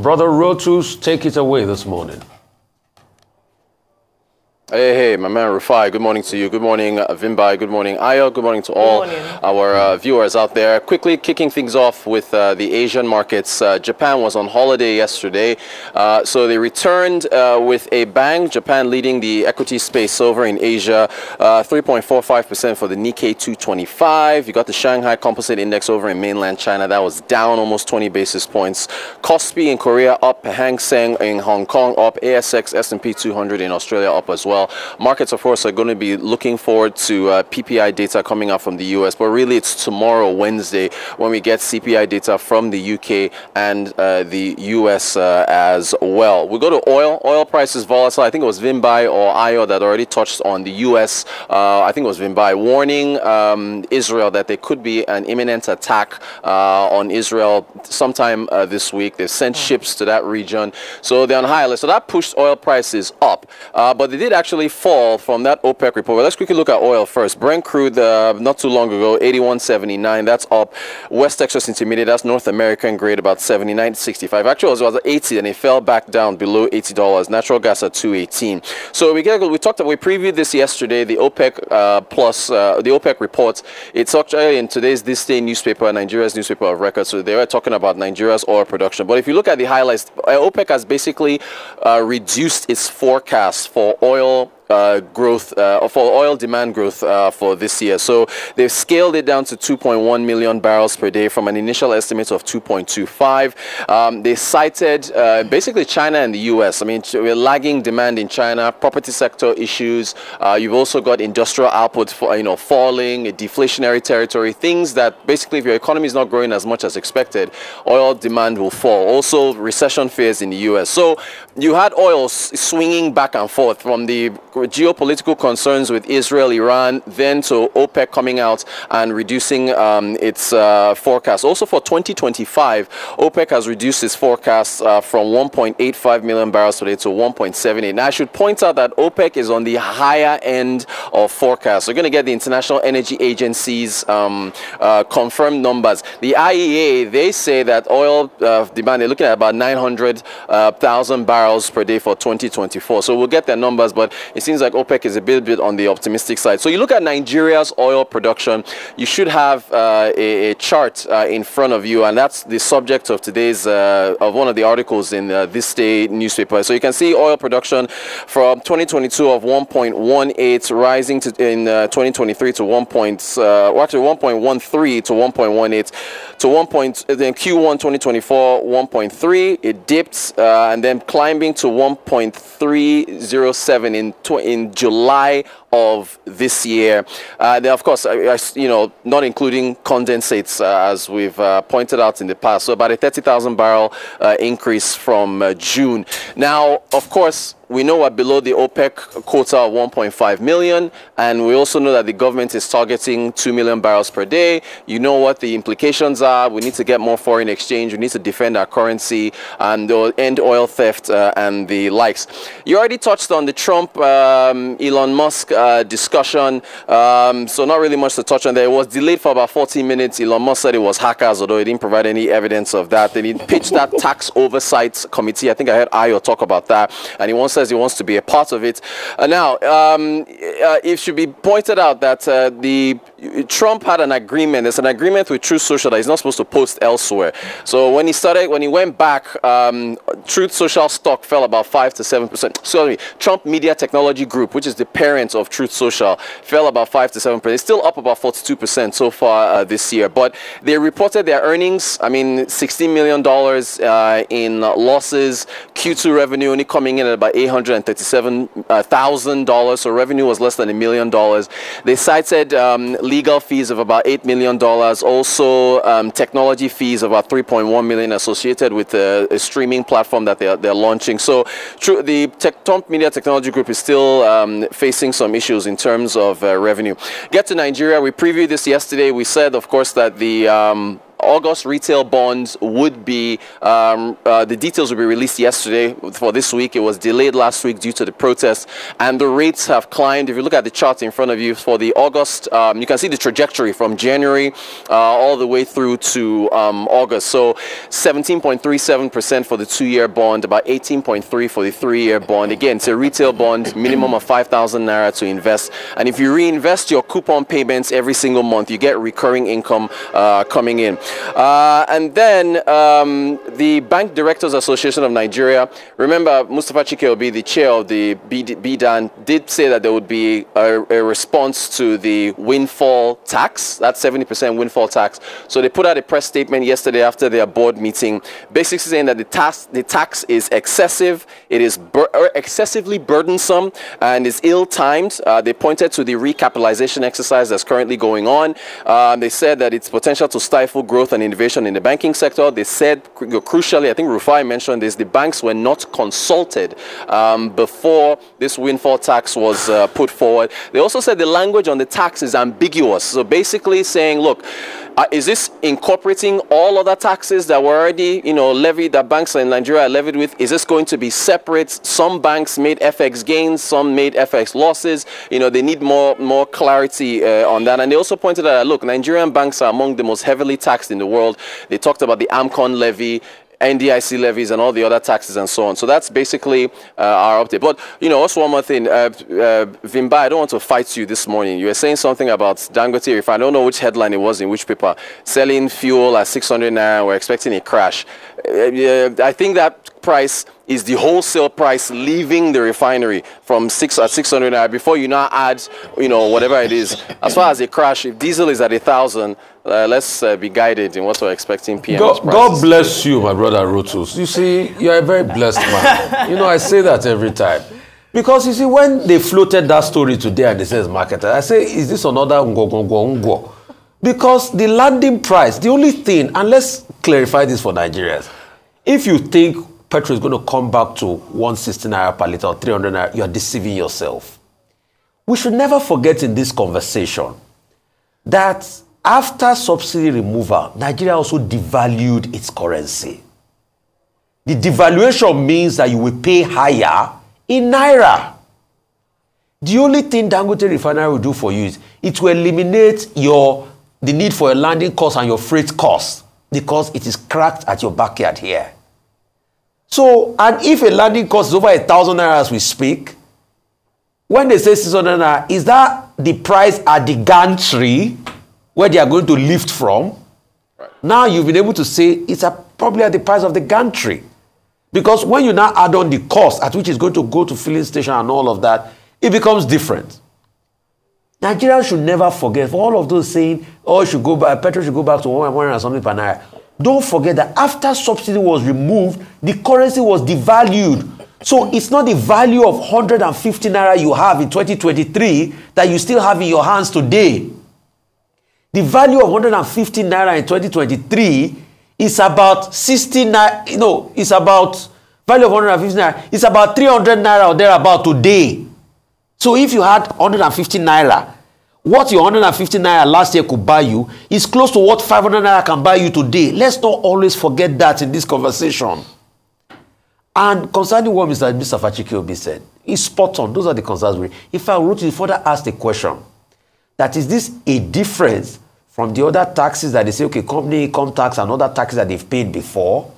Brother Rotus, take it away this morning. Hey, my man Rufai, good morning to you. Good morning, Vimbai. Good morning, Ayo. Good morning to all our viewers out there. Quickly kicking things off with the Asian markets. Japan was on holiday yesterday, so they returned with a bang. Japan leading the equity space over in Asia, 3.45% for the Nikkei 225. You got the Shanghai Composite Index over in mainland China. That was down almost 20 basis points. Kospi in Korea up, Hang Seng in Hong Kong up, ASX S&P 200 in Australia up as well. Markets, of course, are going to be looking forward to PPI data coming out from the US, but really it's tomorrow, Wednesday, when we get CPI data from the UK and the US as well. We go to oil. Oil prices volatile. I think it was Vimbai or Ayo that already touched on the US. I think it was Vimbai warning Israel that there could be an imminent attack on Israel sometime this week. They've sent ships to that region, so they're on high alert. So that pushed oil prices up, but they did actually fall from that OPEC report. But let's quickly look at oil first. Brent crude not too long ago, 81.79. That's up. West Texas Intermediate, that's North American grade, about 79.65. Actually, it was at 80 and it fell back down below $80. Natural gas at 218. So we previewed this yesterday. The OPEC the OPEC reports. It's actually in today's This Day newspaper, Nigeria's newspaper of record. So they were talking about Nigeria's oil production. But if you look at the highlights, OPEC has basically reduced its forecast for oil growth, for oil demand growth for this year. So they've scaled it down to 2.1 million barrels per day from an initial estimate of 2.25. They cited basically China and the US. I mean, we're lagging demand in China, property sector issues. You've also got industrial output falling, a deflationary territory, things that basically if your economy is not growing as much as expected, oil demand will fall. Also recession fears in the US. So you had oil swinging back and forth from the geopolitical concerns with Israel, Iran, then to OPEC coming out and reducing its forecast. Also for 2025, OPEC has reduced its forecast from 1.85 million barrels per day to 1.78. Now, I should point out that OPEC is on the higher end of forecast. We're going to get the International Energy Agency's confirmed numbers. The IEA, they say that oil demand, they're looking at about 900,000 barrels per day for 2024. So we'll get their numbers, but it seems like OPEC is a bit on the optimistic side. So you look at Nigeria's oil production, you should have a chart in front of you, and that's the subject of today's of one of the articles in This Day newspaper. So you can see oil production from 2022 of 1.18 rising to in 2023 to 1.13 to 1.18 to 1. Then Q1 2024 1.3. It dipped and then climbing to 1.307 in July of this year. Then of course, not including condensates, as we've pointed out in the past. So about a 30,000 barrel increase from June. Now, of course, we know we're below the OPEC quota of 1.5 million, and we also know that the government is targeting 2 million barrels per day. You know what the implications are. We need to get more foreign exchange. We need to defend our currency and end oil theft and the likes. You already touched on the Trump Elon Musk discussion, so not really much to touch on there. It was delayed for about 14 minutes. Elon Musk said it was hackers, although he didn't provide any evidence of that. Then he pitched that tax oversight committee. I think I heard Ayo talk about that, and says he wants to be a part of it. Now, it should be pointed out that Trump had an agreement. There's an agreement with Truth Social that he's not supposed to post elsewhere. So when he went back, Truth Social stock fell about 5 to 7%. Sorry, Trump Media Technology Group, which is the parent of Truth Social, fell about 5 to 7%. It's still up about 42% so far this year. But they reported their earnings. I mean, $16 million in losses. Q2 revenue only coming in at about $837,000. So revenue was less than $1 million. They cited legal fees of about $8 million. Also, technology fees of about $3.1 million associated with a streaming platform that they're launching. So the Trump Media Technology Group is still facing some issues in terms of revenue. Get to Nigeria. We previewed this yesterday. We said, of course, that the August retail bonds would be, the details will be released yesterday for this week. It was delayed last week due to the protests, and the rates have climbed. If you look at the chart in front of you for the August, you can see the trajectory from January all the way through to August. So 17.37% for the 2-year bond, about 18.3% for the 3-year bond. Again, it's a retail bond, minimum of 5,000 naira to invest, and if you reinvest your coupon payments every single month, you get recurring income coming in. And then the Bank Directors Association of Nigeria, remember Mustafa Chike-Obi, the chair of the BDAN, did say that there would be a response to the windfall tax, that 70% windfall tax. So they put out a press statement yesterday after their board meeting, basically saying that the tax is excessive, it is excessively burdensome, and is ill-timed. They pointed to the recapitalization exercise that's currently going on. They said that its potential to stifle growth and innovation in the banking sector. They said, crucially, I think Rufai mentioned this, the banks were not consulted before this windfall tax was put forward. They also said the language on the tax is ambiguous. So basically saying, look, is this incorporating all other taxes that were already, levied, that banks in Nigeria are levied with? Is this going to be separate? Some banks made FX gains, some made FX losses. They need more clarity on that. And they also pointed out, look, Nigerian banks are among the most heavily taxed in the world. They talked about the AMCON levy, NDIC levies, and all the other taxes and so on. So that's basically our update. But, also one more thing, Vimba, I don't want to fight you this morning. You were saying something about Dangote Refinery. I don't know which headline it was in which paper. Selling fuel at 600 naira, we're expecting a crash. I think that price is the wholesale price leaving the refinery from 600 naira before you now add, whatever it is. As far as a crash, if diesel is at 1,000, let's be guided in what we're expecting PM's prices. God bless you, my brother Rotus. You see, you're a very blessed man. I say that every time. Because, you see, when they floated that story today and they said it's marketed, I say, is this another ngo? Because the landing price, the only thing, and let's clarify this for Nigerians, if you think petrol is going to come back to 160 naira per litre or 300 naira, you are deceiving yourself. We should never forget in this conversation that after subsidy removal, Nigeria also devalued its currency. The devaluation means that you will pay higher in naira. The only thing Dangote Refinery will do for you is it will eliminate the need for a landing cost and your freight cost because it is cracked at your backyard here. So, and if a landing cost is over 1,000 naira as we speak, when they say 600 naira, is that the price at the gantry where they are going to lift from? Right. Now you've been able to say it's probably at the price of the gantry. Because when you now add on the cost at which it's going to go to filling station and all of that, it becomes different. Nigerians should never forget, for all of those saying, petrol should go back to 100 and something per naira. Don't forget that after subsidy was removed, the currency was devalued. So it's not the value of 150 naira you have in 2023 that you still have in your hands today. The value of 150 naira in 2023 is about 60 naira, it's about, value of 150 naira, it's about 300 naira or thereabout today. So if you had 150 naira, what your 150 naira last year could buy you is close to what 500 naira can buy you today. Let's not always forget that in this conversation. And concerning what Mr. Chike-Obi said, he's spot on. Those are the concerns. If I were to further ask the question, that is this a difference from the other taxes that they say, okay, company income tax and other taxes that they've paid before?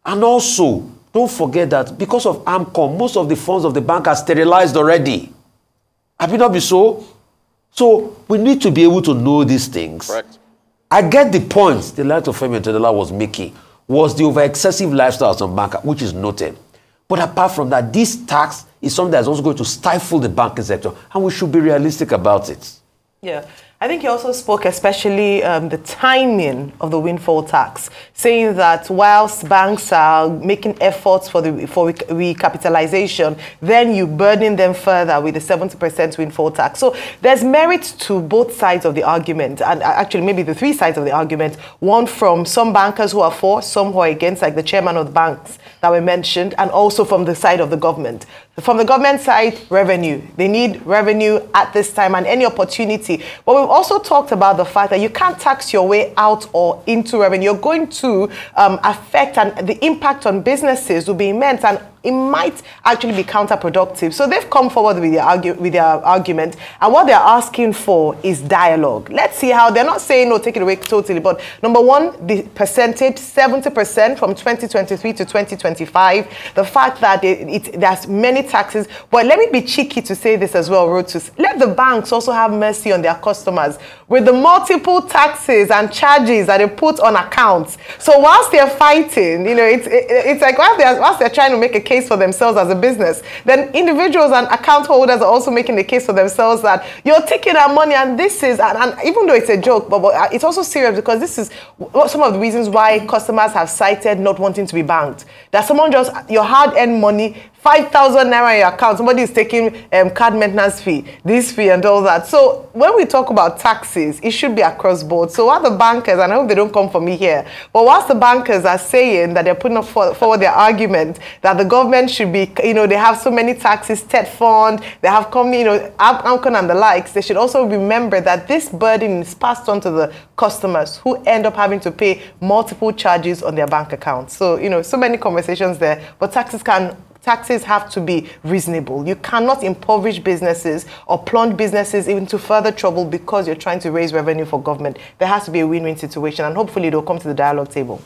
And also, don't forget that because of AMCON, most of the funds of the bank are sterilized already. Have it not been so? So we need to be able to know these things. Correct. I get the points the likes of Femi Otedola was making, was the over-excessive lifestyle of some banker, which is noted. But apart from that, this tax is something that's also going to stifle the banking sector, and we should be realistic about it. Yeah. I think he also spoke especially the timing of the windfall tax, saying that whilst banks are making efforts for recapitalization, then you burden them further with the 70% windfall tax. So there's merit to both sides of the argument, and actually maybe the three sides of the argument. One from some bankers who are for, some who are against, like the chairman of the banks that were mentioned, and also from the side of the government. From the government side, revenue. They need revenue at this time and any opportunity. But we've also talked about the fact that you can't tax your way out or into revenue. You're going to affect, and the impact on businesses will be immense, and it might actually be counterproductive. So they've come forward with their argument, and what they're asking for is dialogue. Let's see how, they're not saying, no, take it away totally, but number one, the percentage, 70% from 2023 to 2025, the fact that there's many taxes. But let me be cheeky to say this as well, Rotus. Let the banks also have mercy on their customers with the multiple taxes and charges that they put on accounts. So whilst they're fighting, you know, it's like whilst they're trying to make a case for themselves as a business, then individuals and account holders are also making the case for themselves that you're taking our money, and this is, and even though it's a joke, but it's also serious, because this is some of the reasons why customers have cited not wanting to be banked. That someone just, your hard-earned money, 5,000 naira in your account, somebody is taking card maintenance fee, this fee and all that. So when we talk about taxes, it should be across board. So while the bankers, and I hope they don't come for me here, but whilst the bankers are saying that they're putting forward their argument that the government should be, you know, they have so many taxes, TED fund, they have company, you know, Amcon and the likes, they should also remember that this burden is passed on to the customers who end up having to pay multiple charges on their bank accounts. So, you know, so many conversations there, but taxes have to be reasonable. You cannot impoverish businesses or plunge businesses into further trouble because you're trying to raise revenue for government. There has to be a win-win situation, and hopefully they'll come to the dialogue table.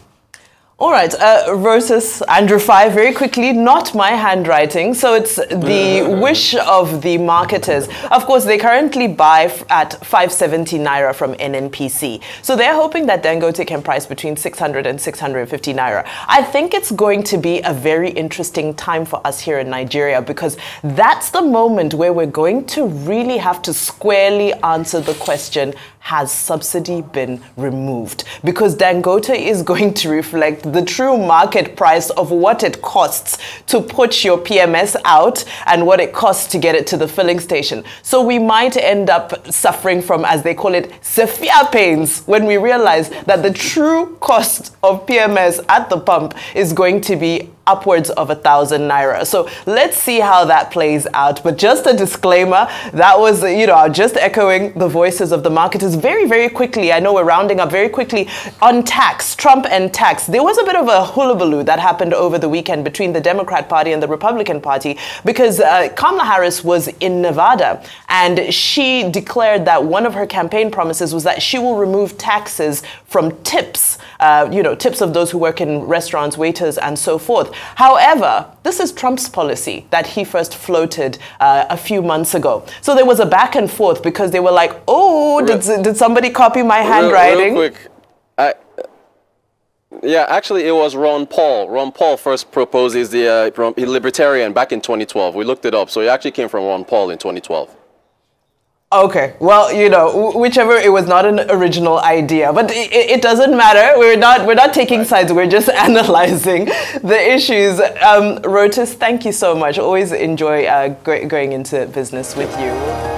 All right, Rosus and Rufai, very quickly, not my handwriting. So it's the wish of the marketers. Of course, they currently buy at 570 naira from NNPC. So they're hoping that Dangote can price between 600 and 650 naira. I think it's going to be a very interesting time for us here in Nigeria, because that's the moment where we're going to really have to squarely answer the question, has subsidy been removed? Because Dangote is going to reflect the true market price of what it costs to put your PMS out and what it costs to get it to the filling station. So we might end up suffering from, as they call it, severe pains when we realize that the true cost of PMS at the pump is going to be upwards of 1,000 naira. So let's see how that plays out. But just a disclaimer, that was, you know, just echoing the voices of the marketers. Very, very quickly, I know we're rounding up very quickly, on tax, Trump and tax. There was a bit of a hullabaloo that happened over the weekend between the Democrat Party and the Republican Party, because Kamala Harris was in Nevada, and she declared that one of her campaign promises was that she will remove taxes from tips, you know, tips of those who work in restaurants, waiters, and so forth. However, this is Trump's policy that he first floated a few months ago. So there was a back and forth, because they were like, oh, did somebody copy my handwriting? Real quick, yeah, actually it was Ron Paul. Ron Paul first proposes the libertarian back in 2012. We looked it up. So it actually came from Ron Paul in 2012. Okay, well, you know, whichever, it was not an original idea, but it doesn't matter. We're not taking sides. We're just analyzing the issues. Rotus, thank you so much. Always enjoy going into business with you.